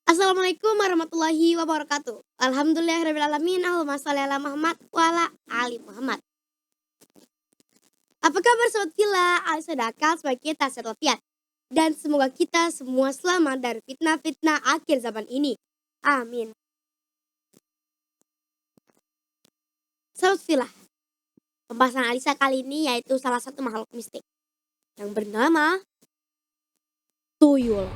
Assalamualaikum warahmatullahi wabarakatuh. Alhamdulillahirrahmanirrahim. Allahumma sholli ala Muhammad wa ala ali Muhammad. Apa kabar sobat Kila? Al-Sadakal sebagai kita sehat walafiat. Dan semoga kita semua selamat dari fitnah-fitnah akhir zaman ini. Amin. Sobat Kila, pembahasan Alisa kali ini yaitu salah satu makhluk mistik yang bernama tuyul.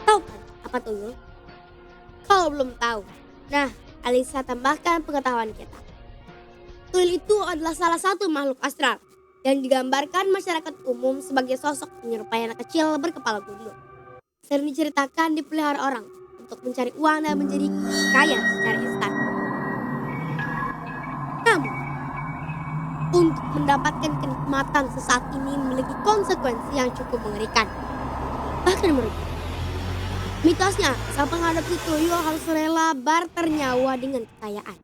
Tahu kan apa tuyul? Kalau belum tahu, nah Alisa tambahkan pengetahuan kita. Tuyul itu adalah salah satu makhluk astral yang digambarkan masyarakat umum sebagai sosok menyerupai anak kecil berkepala gundul. Sering diceritakan dipelihara orang untuk mencari uang dan menjadi kaya secara instan. Namun, untuk mendapatkan kenikmatan sesaat ini memiliki konsekuensi yang cukup mengerikan. Bahkan merugikan. Mitosnya, sang pengadopsi tuyul harus rela barter nyawa dengan kekayaan.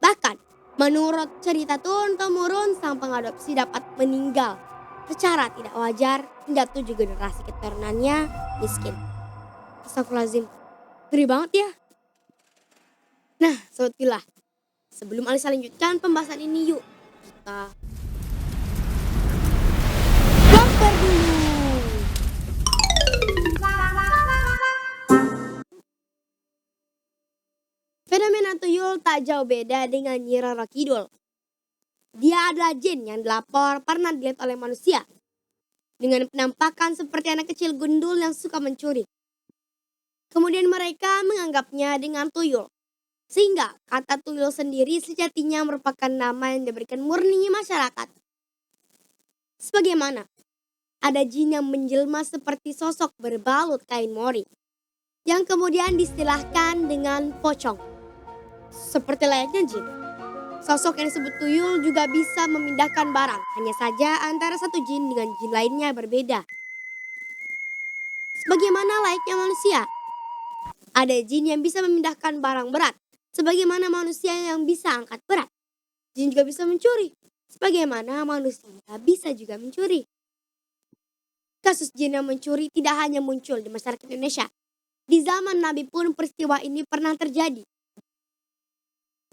Bahkan, menurut cerita turun-temurun, sang pengadopsi dapat meninggal secara tidak wajar hingga 7 generasi keturunannya miskin. Astagfirullahaladzim, ngeri banget ya. Nah, sobat Kila, sebelum Alisa lanjutkan pembahasan ini, yuk kita bumper dulu. Fenomena tuyul tak jauh beda dengan Nyi Roro Kidul. Dia adalah jin yang dilapor pernah dilihat oleh manusia dengan penampakan seperti anak kecil gundul yang suka mencuri. Kemudian mereka menganggapnya dengan tuyul. Sehingga kata tuyul sendiri sejatinya merupakan nama yang diberikan murni masyarakat. Sebagaimana ada jin yang menjelma seperti sosok berbalut kain mori yang kemudian distilahkan dengan pocong. Seperti layaknya jin, sosok yang disebut tuyul juga bisa memindahkan barang. Hanya saja antara satu jin dengan jin lainnya berbeda. Sebagaimana layaknya manusia, ada jin yang bisa memindahkan barang berat. Sebagaimana manusia yang bisa angkat berat. Jin juga bisa mencuri. Sebagaimana manusia bisa juga mencuri. Kasus jin yang mencuri tidak hanya muncul di masyarakat Indonesia. Di zaman Nabi pun peristiwa ini pernah terjadi.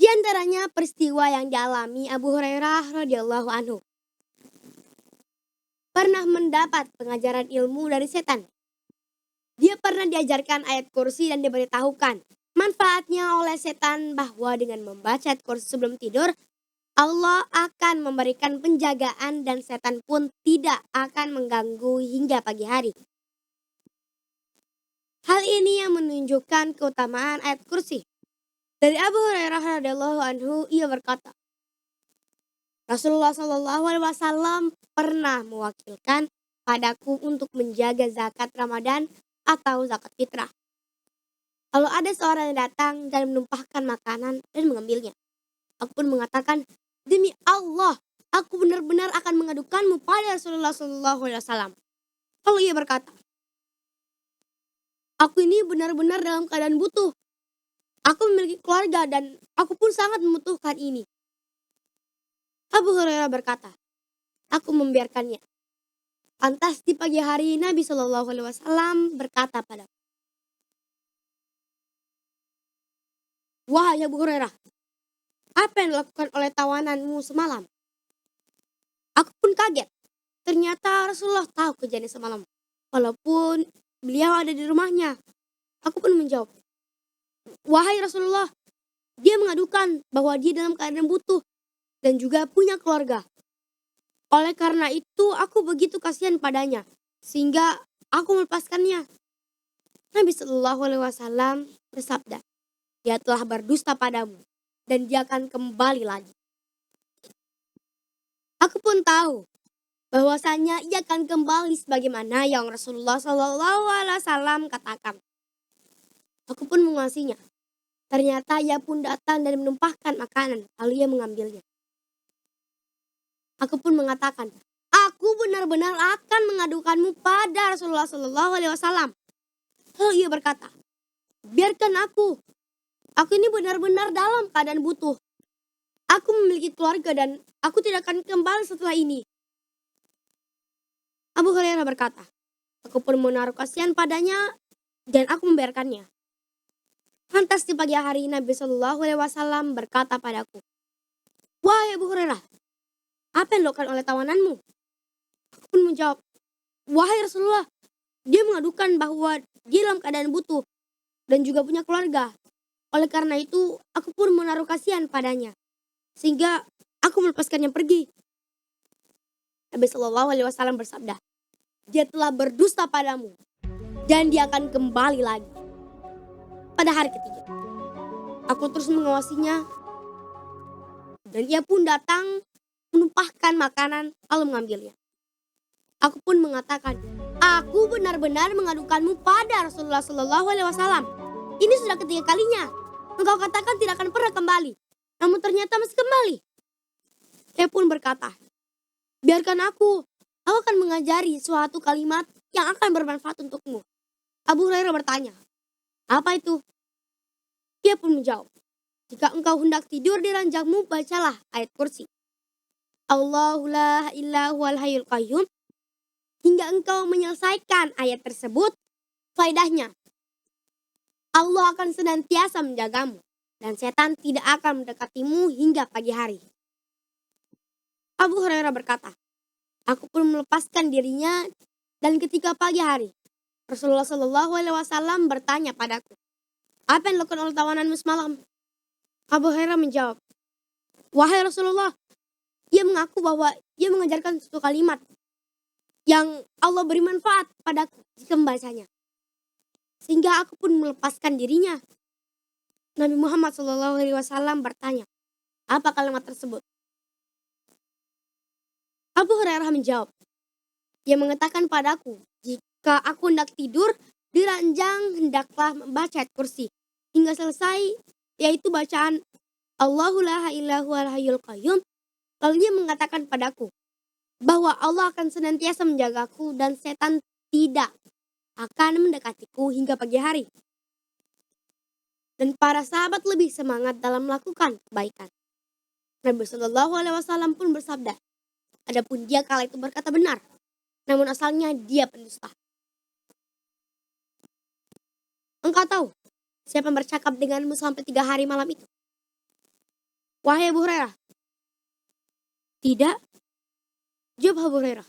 Di antaranya peristiwa yang dialami Abu Hurairah radhiyallahu anhu. Pernah mendapat pengajaran ilmu dari setan. Dia pernah diajarkan ayat kursi dan diberitahukan manfaatnya oleh setan bahwa dengan membaca ayat kursi sebelum tidur, Allah akan memberikan penjagaan dan setan pun tidak akan mengganggu hingga pagi hari. Hal ini yang menunjukkan keutamaan ayat kursi. Dari Abu Hurairah radhiyallahu anhu, ia berkata, Rasulullah Shallallahu Alaihi Wasallam pernah mewakilkan padaku untuk menjaga zakat Ramadan atau zakat fitrah. Kalau ada seorang yang datang dan menumpahkan makanan dan mengambilnya, aku pun mengatakan, demi Allah, aku benar-benar akan mengadukanmu pada Rasulullah Shallallahu Alaihi Wasallam. Lalu ia berkata, aku ini benar-benar dalam keadaan butuh. Aku memiliki keluarga dan aku pun sangat membutuhkan ini. Abu Hurairah berkata, aku membiarkannya. Lantas di pagi hari Nabi Shallallahu Alaihi Wasallam berkata padaku, wahai Abu Hurairah, apa yang dilakukan oleh tawananmu semalam? Aku pun kaget. Ternyata Rasulullah tahu kejadian semalam. Walaupun beliau ada di rumahnya. Aku pun menjawab, wahai Rasulullah, dia mengadukan bahwa dia dalam keadaan butuh dan juga punya keluarga. Oleh karena itu aku begitu kasihan padanya sehingga aku melepaskannya. Nabi Shallallahu Alaihi Wasallam bersabda, dia telah berdusta padamu dan dia akan kembali lagi. Aku pun tahu bahwasanya ia akan kembali sebagaimana yang Rasulullah Shallallahu Alaihi Wasallam katakan. Aku pun mengasihinya. Ternyata ia pun datang dan menumpahkan makanan, lalu ia mengambilnya. Aku pun mengatakan, aku benar-benar akan mengadukanmu pada Rasulullah Shallallahu Alaihi Wasallam. Lalu ia berkata, biarkan aku Aku ini benar-benar dalam keadaan butuh. Aku memiliki keluarga dan aku tidak akan kembali setelah ini. Abu Hurairah berkata, aku pun menaruh kasihan padanya dan aku membiarkannya. Lantas di pagi hari Nabi Shallallahu Alaihi Wasallam berkata padaku, wahai Abu Hurairah, apa yang dilakukan oleh tawananmu? Aku pun menjawab, wahai Rasulullah, dia mengadukan bahwa dia dalam keadaan butuh dan juga punya keluarga. Oleh karena itu, aku pun menaruh kasihan padanya, sehingga aku melepaskannya pergi. Nabi Shallallahu Alaihi Wasallam bersabda, dia telah berdusta padamu dan dia akan kembali lagi. Pada hari ketiga, aku terus mengawasinya dan ia pun datang menumpahkan makanan lalu mengambilnya. Aku pun mengatakan, aku benar-benar mengadukanmu pada Rasulullah Shallallahu Alaihi Wasallam. Ini sudah ketiga kalinya. Engkau katakan tidak akan pernah kembali, namun ternyata masih kembali. Ia pun berkata, biarkan aku akan mengajari suatu kalimat yang akan bermanfaat untukmu. Abu Hurairah bertanya, apa itu? Ia pun menjawab, jika engkau hendak tidur di ranjangmu, bacalah ayat kursi. Allahu la ilaha huwal hayyul qayyum. Hingga engkau menyelesaikan ayat tersebut, faedahnya, Allah akan senantiasa menjagamu dan setan tidak akan mendekatimu hingga pagi hari. Abu Hurairah berkata, aku pun melepaskan dirinya dan ketika pagi hari, Rasulullah Shallallahu Alaihi Wasallam bertanya padaku, apa yang dilakukan oleh tawananmu semalam? Abu Hurairah menjawab, wahai Rasulullah, ia mengaku bahwa ia mengajarkan suatu kalimat yang Allah beri manfaat padaku jika membacanya. Sehingga aku pun melepaskan dirinya. Nabi Muhammad SAW bertanya, apa kalimat tersebut? Abu Hurairah menjawab, ia mengatakan padaku, jika aku hendak tidur di ranjang hendaklah membaca ayat kursi hingga selesai, yaitu bacaan Allahu la ilaha huwal hayyul qayyum. Lalu dia mengatakan padaku bahwa Allah akan senantiasa menjagaku dan setan tidak akan mendekatiku hingga pagi hari. Dan para sahabat lebih semangat dalam melakukan kebaikan. Nabi Shallallahu Alaihi Wasallam pun bersabda, adapun dia kala itu berkata benar, namun asalnya dia pendusta. Engkau tahu siapa yang bercakap denganmu sampai 3 hari malam itu? Wahai Abu Hurairah. Tidak. Jawab Abu Hurairah.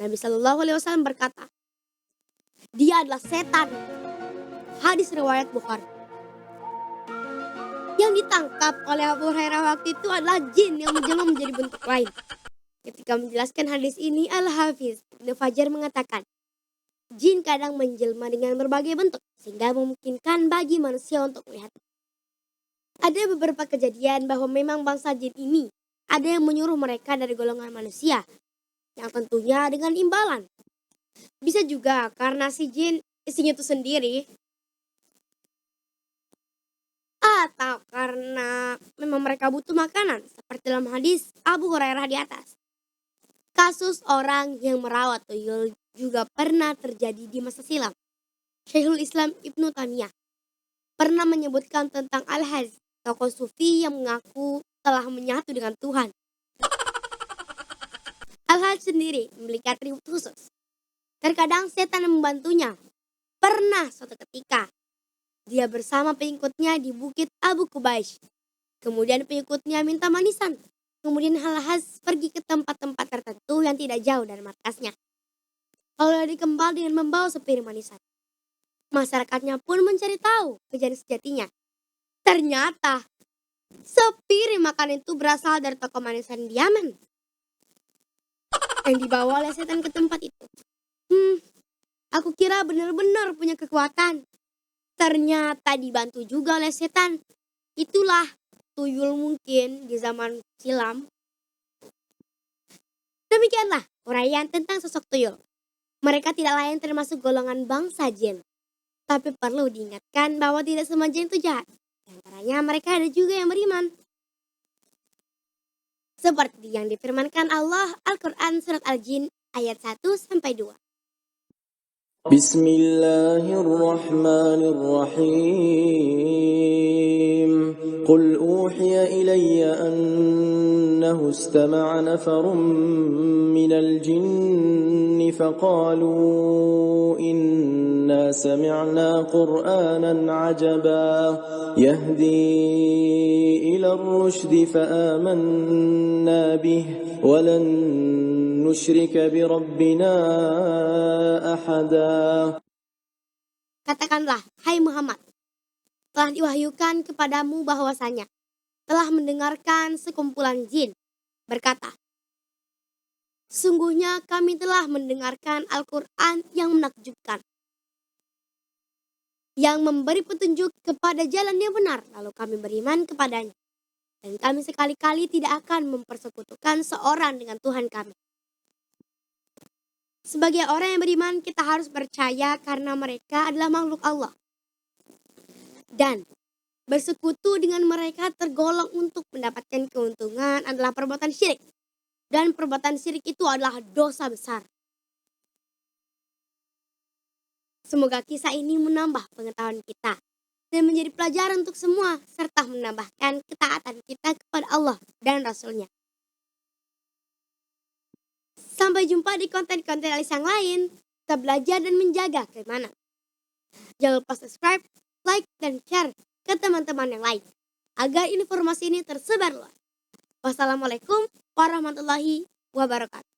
Nabi Shallallahu Alaihi Wasallam berkata, dia adalah setan. Hadis riwayat Bukhari. Yang ditangkap oleh Abu Hurairah waktu itu adalah jin yang menjelma menjadi bentuk lain. Ketika menjelaskan hadis ini, Al-Hafiz Ibnu Fajar mengatakan, jin kadang menjelma dengan berbagai bentuk sehingga memungkinkan bagi manusia untuk melihat. Ada beberapa kejadian bahwa memang bangsa jin ini ada yang menyuruh mereka dari golongan manusia, yang tentunya dengan imbalan. Bisa juga karena si jin isinya itu sendiri, atau karena memang mereka butuh makanan, seperti dalam hadis Abu Hurairah di atas. Kasus orang yang merawat tuyul juga pernah terjadi di masa silam. Syekhul Islam Ibnu Taimiyah pernah menyebutkan tentang Al-Hajj, tokoh sufi yang mengaku telah menyatu dengan Tuhan. Al-Hajj sendiri memiliki atribut khusus. Terkadang setan yang membantunya. Pernah suatu ketika, dia bersama pengikutnya di bukit Abu Kubaish. Kemudian pengikutnya minta manisan. Kemudian Al-Hajj pergi ke tempat-tempat tertentu yang tidak jauh dari markasnya. Lalu dia kembali dengan membawa sepiring manisan. Masyarakatnya pun mencari tahu kejadian sejatinya. Ternyata sepiring makanan itu berasal dari toko manisan di Yaman yang dibawa oleh setan ke tempat itu. Aku kira benar-benar punya kekuatan. Ternyata dibantu juga oleh setan. Itulah tuyul mungkin di zaman silam. Demikianlah uraian tentang sosok tuyul. Mereka tidak lain termasuk golongan bangsa jin. Tapi perlu diingatkan bahwa tidak semua jin itu jahat. Di antaranya mereka ada juga yang beriman. Seperti yang difirmankan Allah Al-Quran Surat Al-Jin ayat 1-2. Bismillahirrahmanirrahim. قل أوحي إلي أنه استمع نفر من الجن فقالوا إنا سمعنا قرآنا عجبا يهدي إلى الرشد فآمنا به ولن نشرك بربنا أحدا. Katakanlah, hai Muhammad, telah diwahyukan kepadamu bahwasanya telah mendengarkan sekumpulan jin berkata, sungguhnya kami telah mendengarkan Al-Quran yang menakjubkan, yang memberi petunjuk kepada jalan yang benar, lalu kami beriman kepadanya. Dan kami sekali-kali tidak akan mempersekutukan seorang dengan Tuhan kami. Sebagai orang yang beriman, kita harus percaya karena mereka adalah makhluk Allah. Dan bersekutu dengan mereka tergolong untuk mendapatkan keuntungan adalah perbuatan syirik. Dan perbuatan syirik itu adalah dosa besar. Semoga kisah ini menambah pengetahuan kita dan menjadi pelajaran untuk semua, serta menambahkan ketaatan kita kepada Allah dan Rasul-Nya. Sampai jumpa di konten-konten Alis yang lain. Kita belajar dan menjaga keimanan. Jangan lupa subscribe, like, dan share ke teman-teman yang lain agar informasi ini tersebar luas. Wassalamualaikum warahmatullahi wabarakatuh.